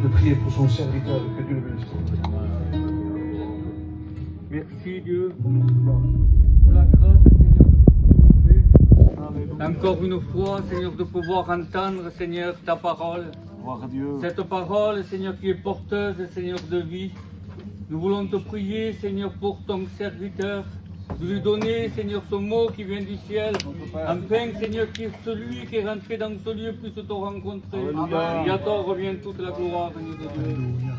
de prier pour son serviteur, que Dieu le bénisse. Merci Dieu pour la grâce, Seigneur, de te trouver. Encore une fois, Seigneur, de pouvoir entendre, Seigneur, ta parole. Cette parole, Seigneur, qui est porteuse, Seigneur, de vie. Nous voulons te prier, Seigneur, pour ton serviteur, de lui donner, Seigneur, ce mot qui vient du ciel, afin, Seigneur, que celui qui est rentré dans ce lieu puisse te rencontrer. Et à toi revient toute la gloire, Seigneur de Dieu.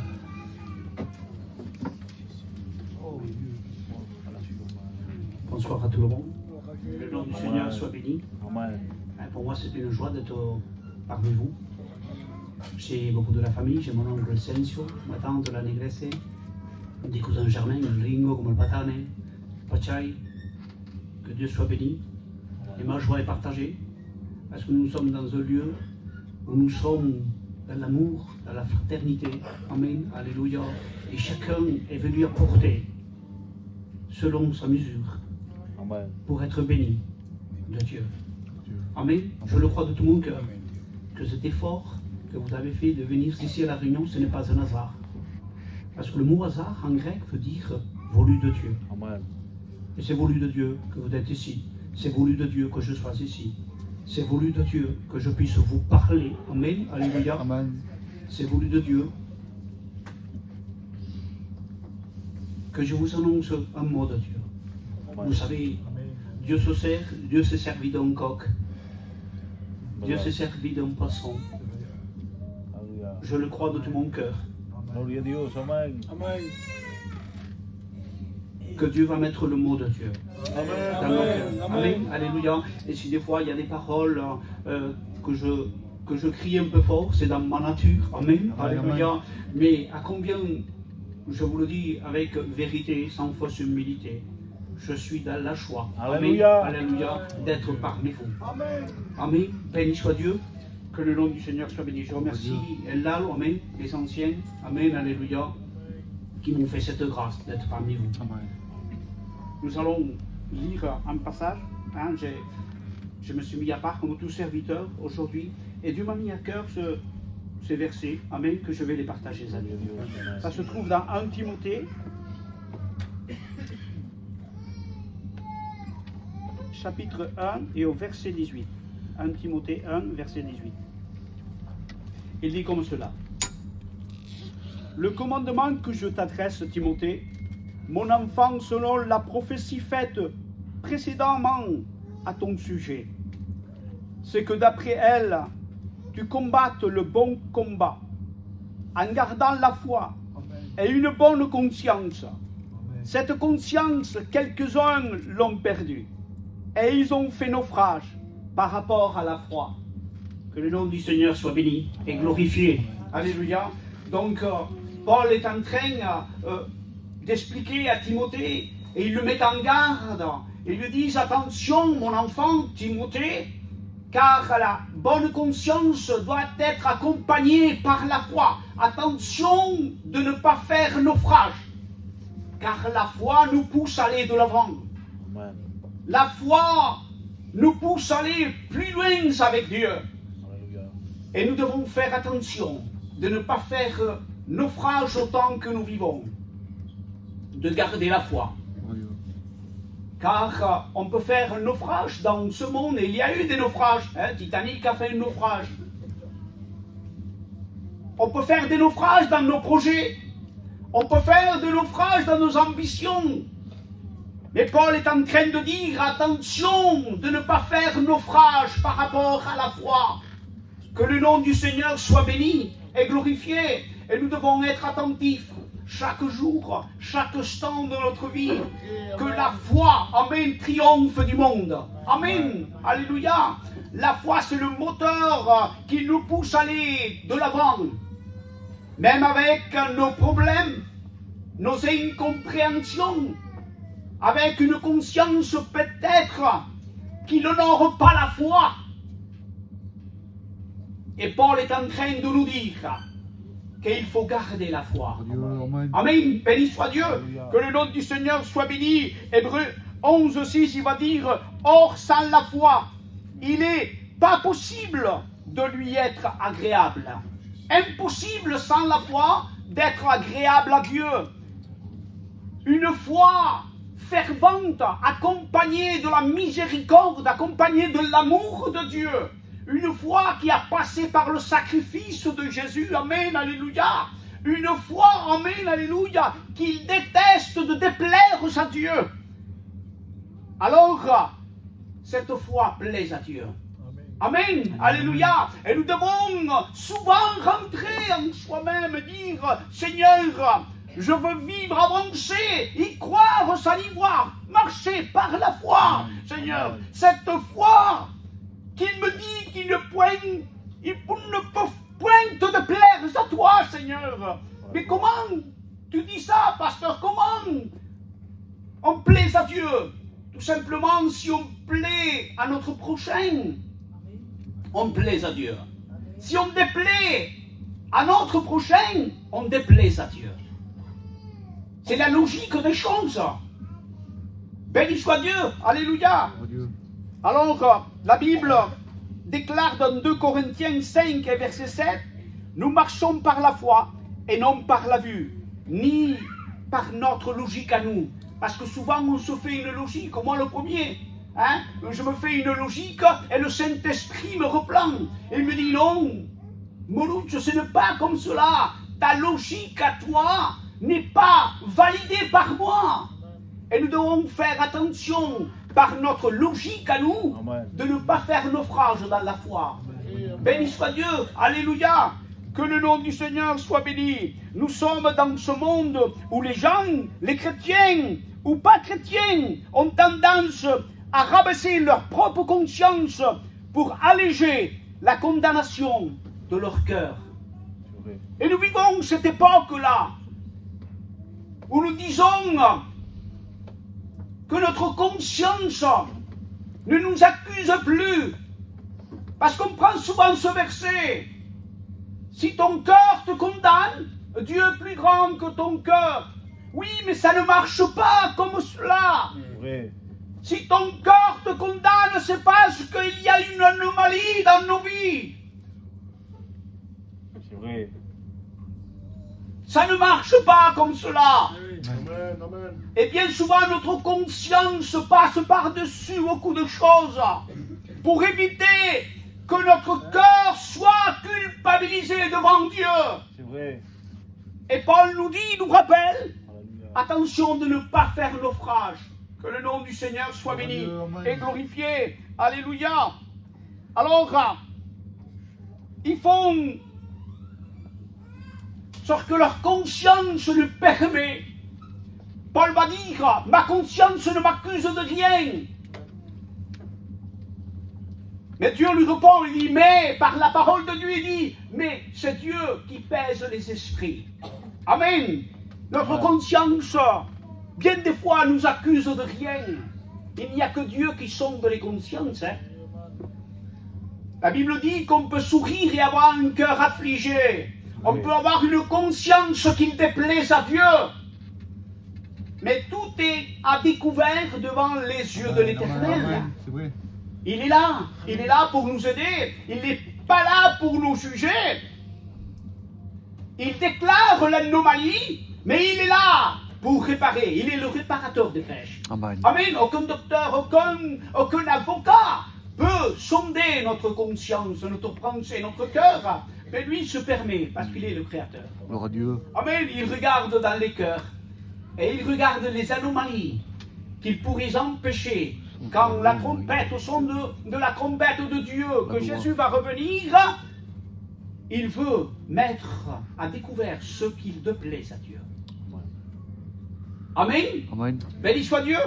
Bonsoir à tout le monde. Que le nom du Seigneur soit béni. Pour moi, c'est une joie d'être parmi vous. J'ai beaucoup de la famille, j'ai mon oncle Sensio, ma tante la Negresse, des cousins germains, le Ringo comme le Patane, Pachai. Que Dieu soit béni. Et ma joie est partagée, parce que nous sommes dans un lieu où nous sommes dans l'amour, dans la fraternité. Amen, alléluia. Et chacun est venu apporter, selon sa mesure, pour être béni de Dieu. Amen. Je le crois de tout mon cœur, que cet effort que vous avez fait de venir ici à la réunion, ce n'est pas un hasard. Parce que le mot hasard en grec veut dire voulu de Dieu. Et c'est voulu de Dieu que vous êtes ici. C'est voulu de Dieu que je sois ici. C'est voulu de Dieu que je puisse vous parler. Amen. Alléluia. C'est voulu de Dieu que je vous annonce un mot de Dieu. Vous savez, Dieu s'est servi d'un coq. Dieu s'est servi d'un poisson. Je le crois de tout mon cœur. Que Dieu va mettre le mot de Dieu dans nos cœurs. Amen. Alléluia. Et si des fois il y a des paroles que je crie un peu fort, c'est dans ma nature. Amen. Alléluia. Mais à combien, je vous le dis avec vérité, sans fausse humilité, je suis dans la joie. Alléluia. Alléluia. D'être parmi vous. Amen. Amen. Béni soit Dieu. Que le nom du Seigneur soit béni. Je remercie Lalo, Amen, les anciens, Amen, Alléluia, qui m'ont fait cette grâce d'être parmi vous. Amen. Nous allons lire un passage. Hein, je me suis mis à part comme tout serviteur aujourd'hui, et Dieu m'a mis à cœur ces versets, Amen, que je vais les partager avec vous. Ça se trouve dans 1 Timothée, chapitre 1 et au verset 18. 1 Timothée 1, verset 18. Il dit comme cela. Le commandement que je t'adresse, Timothée, mon enfant, selon la prophétie faite précédemment à ton sujet, c'est que d'après elle, tu combattes le bon combat, en gardant la foi et une bonne conscience. Cette conscience, quelques-uns l'ont perdue, et ils ont fait naufrage par rapport à la foi. Que le nom du Seigneur soit béni et glorifié. Alléluia. Donc, Paul est en train d'expliquer à Timothée, et il le met en garde. Il lui dit, attention mon enfant Timothée, car la bonne conscience doit être accompagnée par la foi. Attention de ne pas faire naufrage, car la foi nous pousse à aller de l'avant. La foi nous pousse à aller plus loin avec Dieu. Et nous devons faire attention de ne pas faire naufrage autant que nous vivons. De garder la foi. Car on peut faire un naufrage dans ce monde, et il y a eu des naufrages. Hein, Titanic a fait un naufrage. On peut faire des naufrages dans nos projets. On peut faire des naufrages dans nos ambitions. Mais Paul est en train de dire, attention de ne pas faire naufrage par rapport à la foi. Que le nom du Seigneur soit béni et glorifié. Et nous devons être attentifs chaque jour, chaque instant de notre vie. Que la foi, Amen, triomphe du monde. Amen. Alléluia. La foi, c'est le moteur qui nous pousse à aller de l'avant. Même avec nos problèmes, nos incompréhensions, avec une conscience peut-être qui n'honore pas la foi. Et Paul est en train de nous dire qu'il faut garder la foi. Amen. Béni soit Dieu. Que le nom du Seigneur soit béni. Hébreux 11:6, il va dire, or sans la foi, il n'est pas possible de lui être agréable. Impossible sans la foi d'être agréable à Dieu. Une foi fervente, accompagnée de la miséricorde, accompagnée de l'amour de Dieu. Une foi qui a passé par le sacrifice de Jésus. Amen, alléluia. Une foi, amen, alléluia, qui déteste de déplaire à Dieu. Alors, cette foi plaît à Dieu. Amen, alléluia. Et nous devons souvent rentrer en soi-même, dire, Seigneur, je veux vivre, avancer, y croire sans y voir, marcher par la foi. Seigneur, cette foi qu'il me dit qu'il ne peut point te déplaire à toi, Seigneur. Mais comment tu dis ça, pasteur? Comment on plaît à Dieu? Tout simplement si on plaît à notre prochain, on plaît à Dieu. Si on déplaît à notre prochain, on déplaît à Dieu. C'est la logique des choses. Béni soit Dieu. Alléluia. Alors, la Bible déclare dans 2 Corinthiens 5 et verset 7, nous marchons par la foi et non par la vue, ni par notre logique à nous. Parce que souvent on se fait une logique, moi le premier. Hein? Je me fais une logique et le Saint-Esprit me reprend. Et il me dit non, Mouloud, ce n'est pas comme cela. Ta logique à toi n'est pas validée par moi. Et nous devons faire attention par notre logique à nous de ne pas faire naufrage dans la foi. Béni soit Dieu, alléluia. Que le nom du Seigneur soit béni. Nous sommes dans ce monde où les gens, les chrétiens ou pas chrétiens, ont tendance à rabaisser leur propre conscience pour alléger la condamnation de leur cœur. Et nous vivons cette époque-là où nous disons que notre conscience ne nous accuse plus. Parce qu'on prend souvent ce verset. Si ton cœur te condamne, Dieu est plus grand que ton cœur. Oui, mais ça ne marche pas comme cela. Oui. Si ton cœur te condamne, c'est parce qu'il y a une anomalie dans nos vies. C'est vrai. Ça ne marche pas comme cela. Amen, amen. Et bien souvent, notre conscience passe par-dessus beaucoup de choses pour éviter que notre cœur soit culpabilisé devant Dieu. C'est vrai. Et Paul nous dit, nous rappelle, attention de ne pas faire naufrage. Que le nom du Seigneur soit béni et glorifié. Alléluia. Alors, ils font ce que leur conscience lui permet. Paul va dire, ma conscience ne m'accuse de rien. Mais Dieu lui répond, il dit, mais par la parole de Dieu, il dit, mais c'est Dieu qui pèse les esprits. Amen. Notre conscience, bien des fois, nous accuse de rien. Il n'y a que Dieu qui sonde les consciences. Hein. La Bible dit qu'on peut sourire et avoir un cœur affligé. On peut avoir une conscience qui déplaise à Dieu. Mais tout est à découvert devant les yeux de l'Éternel. Il est là pour nous aider. Il n'est pas là pour nous juger. Il déclare l'anomalie, mais il est là pour réparer. Il est le réparateur des péchés. Amen. Amen. Aucun docteur, aucun avocat peut sonder notre conscience, notre pensée, notre cœur. Mais lui se permet, parce qu'il est le Créateur. Gloire à Dieu. Amen. Il regarde dans les cœurs. Et il regarde les anomalies qu'il pourrait empêcher. Quand la trompette, au son de la trompette de Dieu, que Jésus va revenir, il veut mettre à découvert ce qu'il déplaît à Dieu. Amen. Amen. Béni soit Dieu.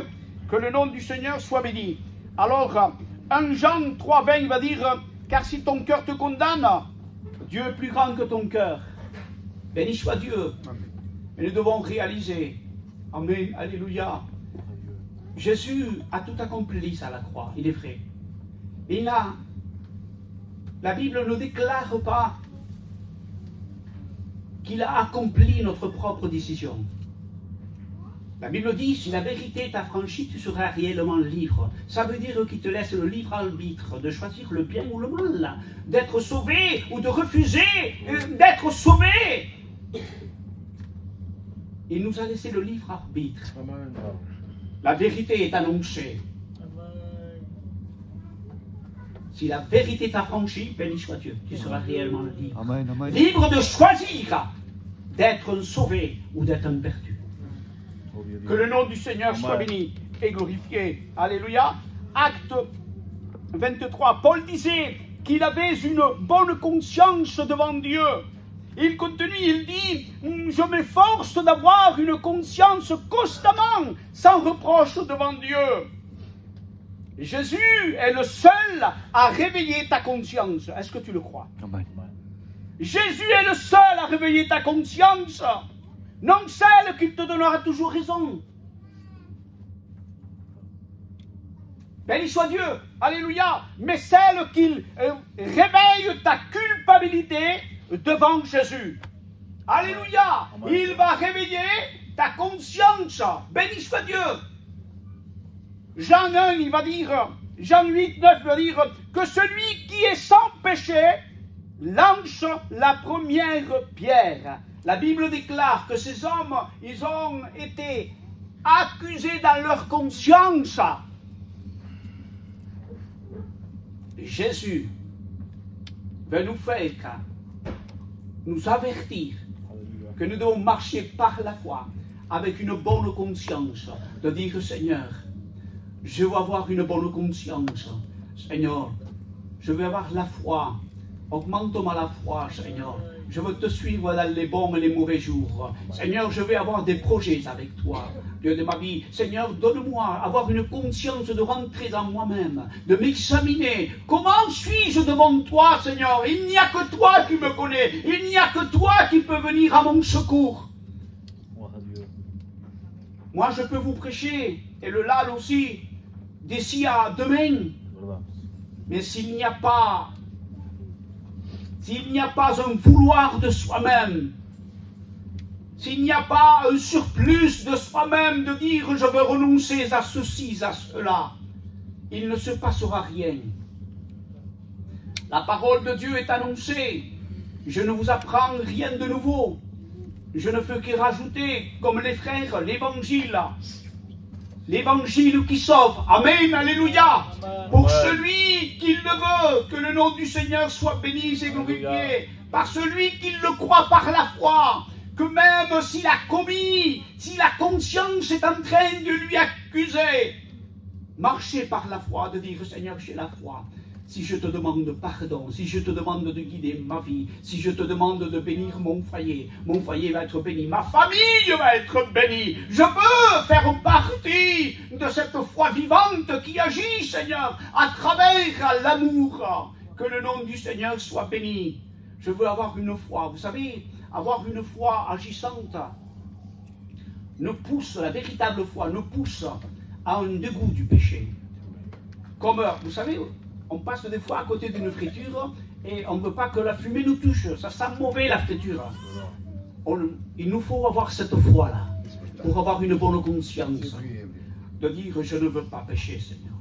Que le nom du Seigneur soit béni. Alors, 1 Jean 3,20 va dire, car si ton cœur te condamne, Dieu est plus grand que ton cœur. Béni soit Dieu. Et nous devons réaliser. Amen. Alléluia. Jésus a tout accompli à la croix, il est vrai. Et là, la Bible ne déclare pas qu'il a accompli notre propre décision. La Bible dit, si la vérité t'affranchit, tu seras réellement libre. Ça veut dire qu'il te laisse le libre arbitre de choisir le bien ou le mal, d'être sauvé ou de refuser d'être sauvé. Il nous a laissé le libre arbitre. Amen. La vérité est annoncée. Si la vérité t'affranchit, béni soit Dieu, tu seras réellement libre. Amen. Amen. Libre de choisir d'être un sauvé ou d'être un perdu. Que le nom du Seigneur soit béni et glorifié. Alléluia. Acte 23. Paul disait qu'il avait une bonne conscience devant Dieu. Il continue, il dit, je m'efforce d'avoir une conscience constamment, sans reproche devant Dieu. Jésus est le seul à réveiller ta conscience. Est-ce que tu le crois? Amen. Jésus est le seul à réveiller ta conscience. Non celle qui te donnera toujours raison. Béni soit Dieu, alléluia, mais celle qui réveille ta culpabilité devant Jésus. Alléluia, il va réveiller ta conscience. Béni soit Dieu. Jean 1, il va dire, Jean 8, 9 va dire que celui qui est sans péché lance la première pierre. La Bible déclare que ces hommes, ils ont été accusés dans leur conscience. Jésus veut nous faire, nous avertir que nous devons marcher par la foi avec une bonne conscience, de dire Seigneur, je veux avoir une bonne conscience. Seigneur, je veux avoir la foi. Augmente-moi la foi, Seigneur. Je veux te suivre dans les bons et les mauvais jours. Seigneur, je vais avoir des projets avec toi, Dieu de ma vie. Seigneur, donne-moi avoir une conscience de rentrer dans moi-même, de m'examiner. Comment suis-je devant toi, Seigneur? Il n'y a que toi qui me connais. Il n'y a que toi qui peux venir à mon secours. Moi, je peux vous prêcher, et le lal aussi, d'ici à demain. Mais s'il n'y a pas un vouloir de soi-même, s'il n'y a pas un surplus de soi-même, de dire je veux renoncer à ceci, à cela, il ne se passera rien. La parole de Dieu est annoncée. Je ne vous apprends rien de nouveau. Je ne peux que rajouter, comme les frères, l'évangile. L'évangile qui sauve. Amen, alléluia. Pour celui qui le veut, que le nom du Seigneur soit béni et glorifié. Par celui qui le croit par la foi. Que même s'il a commis, si la conscience est en train de lui accuser, marchez par la foi, de dire Seigneur, j'ai la foi. Si je te demande pardon, si je te demande de guider ma vie, si je te demande de bénir mon foyer va être béni, ma famille va être bénie. Je veux faire partie de cette foi vivante qui agit, Seigneur, à travers l'amour. Que le nom du Seigneur soit béni. Je veux avoir une foi, vous savez, avoir une foi agissante nous pousse, la véritable foi nous pousse à un dégoût du péché. Comme, vous savez, on passe des fois à côté d'une friture et on ne veut pas que la fumée nous touche. Ça sent mauvais la friture. Il nous faut avoir cette foi-là pour avoir une bonne conscience. De dire je ne veux pas pécher, Seigneur.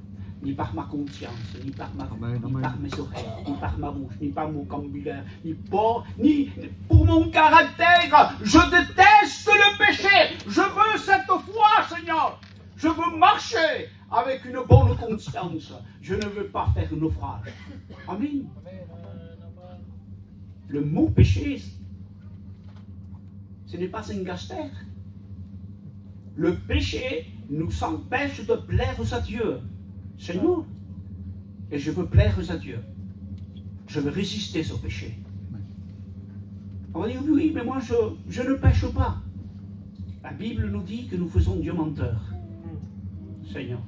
Ni par ma conscience, ni par ma vie, ni par mes oreilles, ni par ma bouche, ni par mon vocabulaire, ni pour mon caractère. Je déteste le péché. Je veux cette foi, Seigneur. Je veux marcher avec une bonne conscience. Je ne veux pas faire naufrage. Amen. Le mot péché, ce n'est pas un gastère. Le péché nous empêche de plaire à Dieu. Seigneur, et je veux plaire à Dieu. Je veux résister au péché. On va dire oui, mais moi je ne pêche pas. La Bible nous dit que nous faisons Dieu menteur. Seigneur,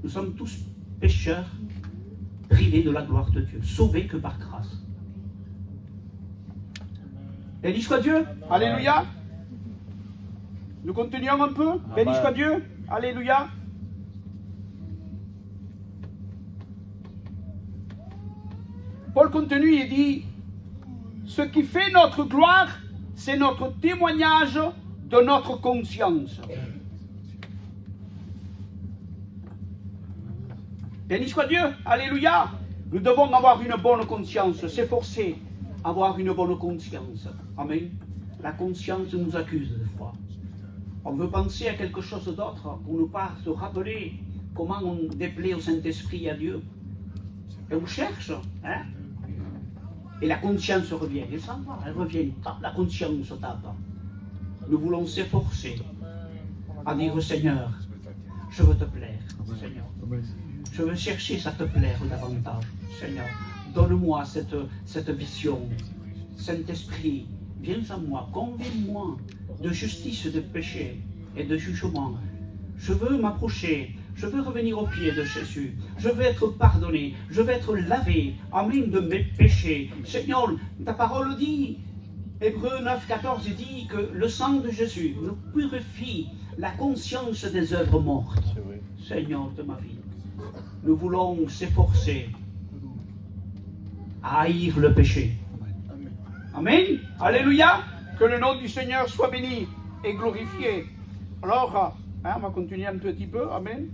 nous sommes tous pécheurs, privés de la gloire de Dieu, sauvés que par grâce. Béni soit Dieu, alléluia. Nous continuons un peu, béni soit Dieu, alléluia. Paul continue et dit, ce qui fait notre gloire, c'est notre témoignage de notre conscience. Béni soit Dieu, alléluia. Nous devons avoir une bonne conscience, s'efforcer, avoir une bonne conscience. Amen. La conscience nous accuse des fois. On veut penser à quelque chose d'autre pour ne pas se rappeler comment on déplaît au Saint-Esprit et à Dieu. Et on cherche, hein? Et la conscience revient, elle s'en va, elle revient, la conscience tape. Nous voulons s'efforcer à dire, Seigneur, je veux te plaire, Seigneur. Je veux chercher à te plaire davantage, Seigneur. Donne-moi cette vision. Saint-Esprit, viens à moi, convainc-moi de justice, de péché et de jugement. Je veux m'approcher, je veux revenir aux pieds de Jésus. Je veux être pardonné, je veux être lavé, amen, de mes péchés. Seigneur, ta parole dit, Hébreux 9, 14 dit que le sang de Jésus nous purifie la conscience des œuvres mortes. Seigneur de ma vie, nous voulons s'efforcer à haïr le péché. Amen. Alléluia. Que le nom du Seigneur soit béni et glorifié. Alors, on va continuer un petit peu. Amen.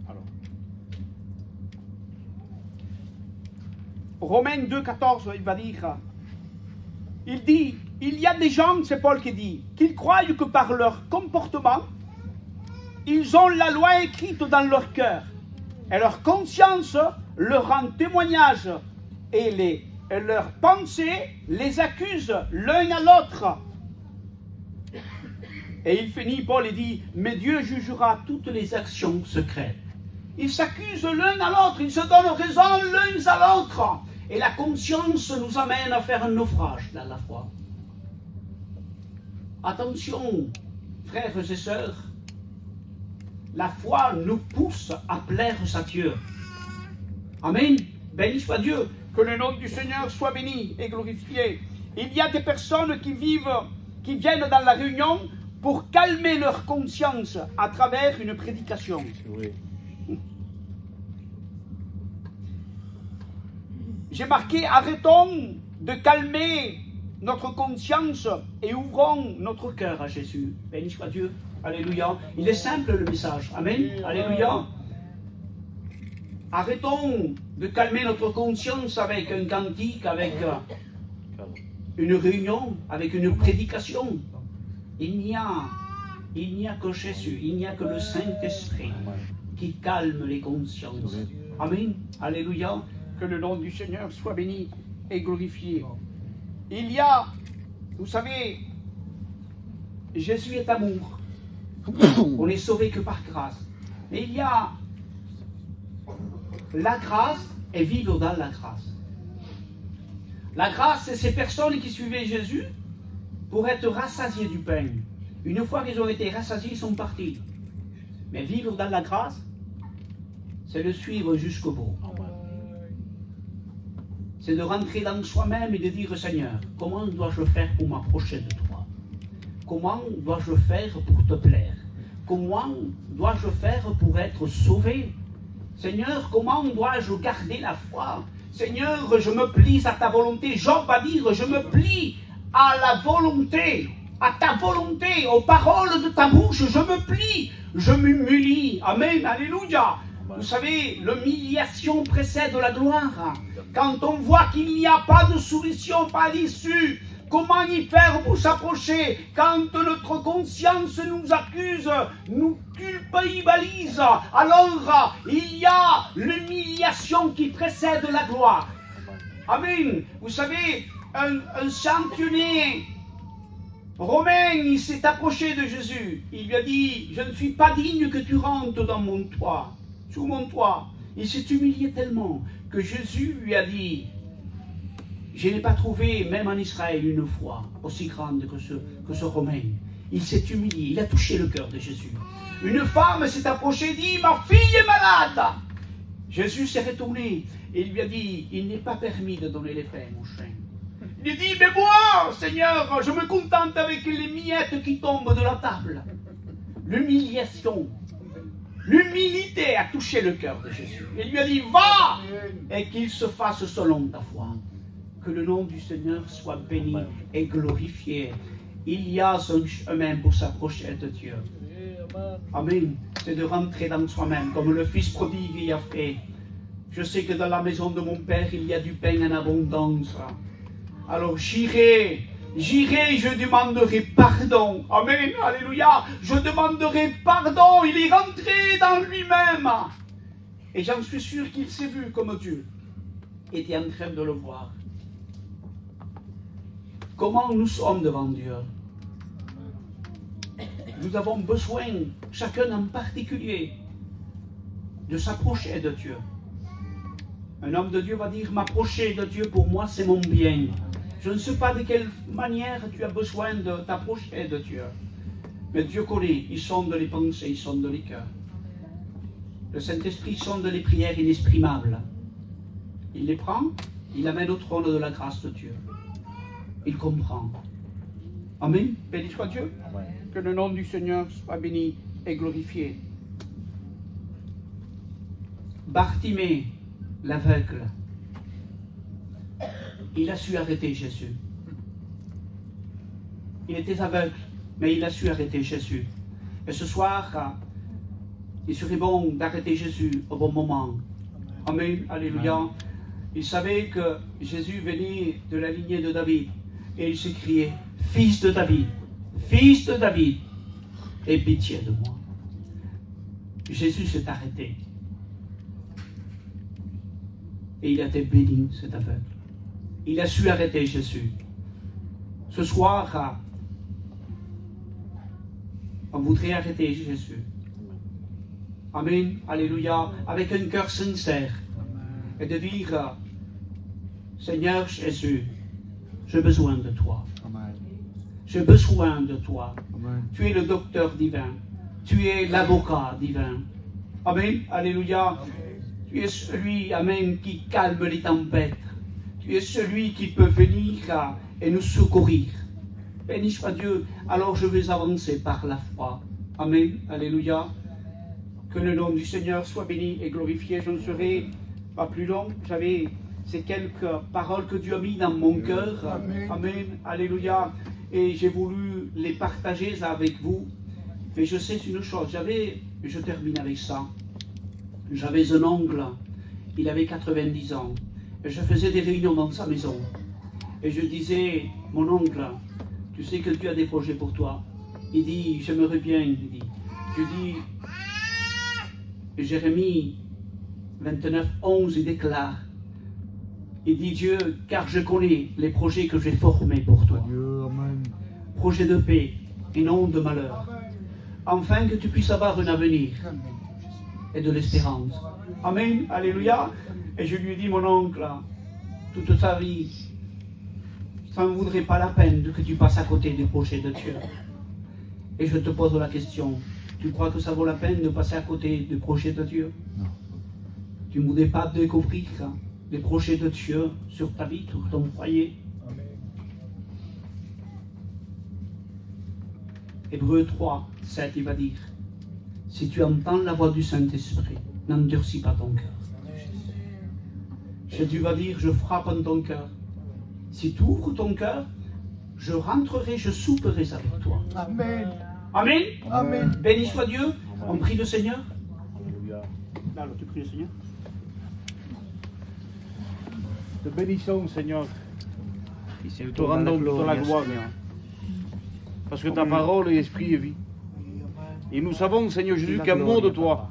Alors. Romains 2, 14, il va dire, il dit, il y a des gens, c'est Paul qui dit, qu'ils croient que par leur comportement, ils ont la loi écrite dans leur cœur. Et leur conscience leur rend témoignage. Et leurs pensées les accusent l'un à l'autre. Et il finit, Paul, et dit, mais Dieu jugera toutes les actions secrètes. Ils s'accusent l'un à l'autre, ils se donnent raison l'un à l'autre. Et la conscience nous amène à faire un naufrage dans la foi. Attention, frères et sœurs, la foi nous pousse à plaire à Dieu. Amen. Béni soit Dieu. Que le nom du Seigneur soit béni et glorifié. Il y a des personnes qui viennent dans la réunion pour calmer leur conscience à travers une prédication. Oui. J'ai marqué, arrêtons de calmer notre conscience et ouvrons notre cœur à Jésus. Béni soit Dieu. Alléluia. Il est simple le message. Amen. Alléluia. Arrêtons de calmer notre conscience avec un cantique, avec une réunion, avec une prédication. Il n'y a que Jésus, il n'y a que le Saint-Esprit qui calme les consciences. Amen. Alléluia. Que le nom du Seigneur soit béni et glorifié. Il y a, vous savez, Jésus est amour. On n'est sauvé que par grâce. Mais il y a la grâce et vivre dans la grâce. La grâce, c'est ces personnes qui suivaient Jésus pour être rassasiés du pain. Une fois qu'ils ont été rassasiés, ils sont partis. Mais vivre dans la grâce, c'est le suivre jusqu'au bout. C'est de rentrer dans soi-même et de dire, Seigneur, comment dois-je faire pour m'approcher de toi? Comment dois-je faire pour te plaire? Comment dois-je faire pour être sauvé? Seigneur, comment dois-je garder la foi? Seigneur, je me plie à ta volonté. Job va dire, je me plie à la volonté, à ta volonté, aux paroles de ta bouche, je me plie, je m'humilie. Amen, alléluia. Vous savez, l'humiliation précède la gloire. Quand on voit qu'il n'y a pas de solution, pas d'issue, comment y faire pour s'approcher? Quand notre conscience nous accuse, nous culpabilise, alors il y a l'humiliation qui précède la gloire. Amen. Vous savez, un centurion romain, il s'est approché de Jésus. Il lui a dit, je ne suis pas digne que tu rentres dans mon toit, sous mon toit. Il s'est humilié tellement que Jésus lui a dit, je n'ai pas trouvé, même en Israël, une foi aussi grande que ce Romain. Il s'est humilié, il a touché le cœur de Jésus. Une femme s'est approchée et dit, ma fille est malade. Jésus s'est retourné et il lui a dit, il n'est pas permis de donner les pains aux chiens. Il dit, mais moi, Seigneur, je me contente avec les miettes qui tombent de la table. L'humiliation, l'humilité a touché le cœur de Jésus. Il lui a dit, va, et qu'il se fasse selon ta foi. Que le nom du Seigneur soit béni et glorifié. Il y a un chemin pour s'approcher de Dieu. Amen. C'est de rentrer dans soi-même, comme le Fils prodigue y a fait. Je sais que dans la maison de mon Père, il y a du pain en abondance. Alors j'irai, je demanderai pardon. Amen, alléluia. Je demanderai pardon. Il est rentré dans lui-même. Et j'en suis sûr qu'il s'est vu comme Dieu était en train de le voir. Comment nous sommes devant Dieu? Nous avons besoin, chacun en particulier, de s'approcher de Dieu. Un homme de Dieu va dire, m'approcher de Dieu pour moi c'est mon bien. Je ne sais pas de quelle manière tu as besoin de t'approcher de Dieu. Mais Dieu connaît, il sonde les pensées, il sonde les cœurs. Le Saint-Esprit sonde les prières inexprimables. Il les prend, il amène au trône de la grâce de Dieu. Il comprend. Amen. Béni soit Dieu. Amen. Que le nom du Seigneur soit béni et glorifié. Bartimée, l'aveugle, il a su arrêter Jésus. Il était aveugle, mais il a su arrêter Jésus. Et ce soir, il serait bon d'arrêter Jésus au bon moment. Amen. Alléluia. Amen. Il savait que Jésus venait de la lignée de David. Et il s'écriait, Fils de David, aie pitié de moi. Jésus s'est arrêté. Et il a été béni, cet aveugle. Il a su arrêter Jésus. Ce soir, on voudrait arrêter Jésus. Amen, alléluia, avec un cœur sincère. Et de dire, Seigneur Jésus, j'ai besoin de toi. J'ai besoin de toi. Amen. Tu es le docteur divin. Tu es l'avocat divin. Amen. Alléluia. Amen. Tu es celui, amen, qui calme les tempêtes. Tu es celui qui peut venir et nous secourir. Béni soit Dieu. Alors je vais avancer par la foi. Amen. Alléluia. Que le nom du Seigneur soit béni et glorifié. Je ne serai pas plus long. J'avais ces quelques paroles que Dieu a mis dans mon cœur. Amen. Amen. Alléluia. Et j'ai voulu les partager avec vous. Mais je sais une chose, je termine avec ça. J'avais un oncle, il avait 90 ans. Et je faisais des réunions dans sa maison. Et je disais, mon oncle, tu sais que Dieu a des projets pour toi. Il dit, j'aimerais bien, il dit. Je dis, Jérémie 29, 11, il déclare, il dit Dieu, car je connais les projets que j'ai formés pour toi. Projets de paix et non de malheur. Afin que tu puisses avoir un avenir et de l'espérance. Amen. Alléluia. Et je lui ai dit, mon oncle, toute ta vie, ça ne vaudrait pas la peine que tu passes à côté des projets de Dieu. Et je te pose la question, tu crois que ça vaut la peine de passer à côté des projets de Dieu? Non. Tu ne voudrais pas découvrir les projets de Dieu sur ta vie, sur ton foyer? Hébreux 3, 7, il va dire, si tu entends la voix du Saint-Esprit, n'endurcis pas ton cœur. Jésus va dire, je frappe en ton cœur. Si tu ouvres ton cœur, je rentrerai, je souperai avec toi. Amen. Amen. Amen. Béni soit Dieu. Amen. On prie le Seigneur. Alléluia. Alors, tu pries le Seigneur. Te bénissons, Seigneur. Nous Nous te rendons toute la gloire. Parce que ta parole est esprit et vie. Et nous savons, Seigneur Jésus, qu'un mot de toi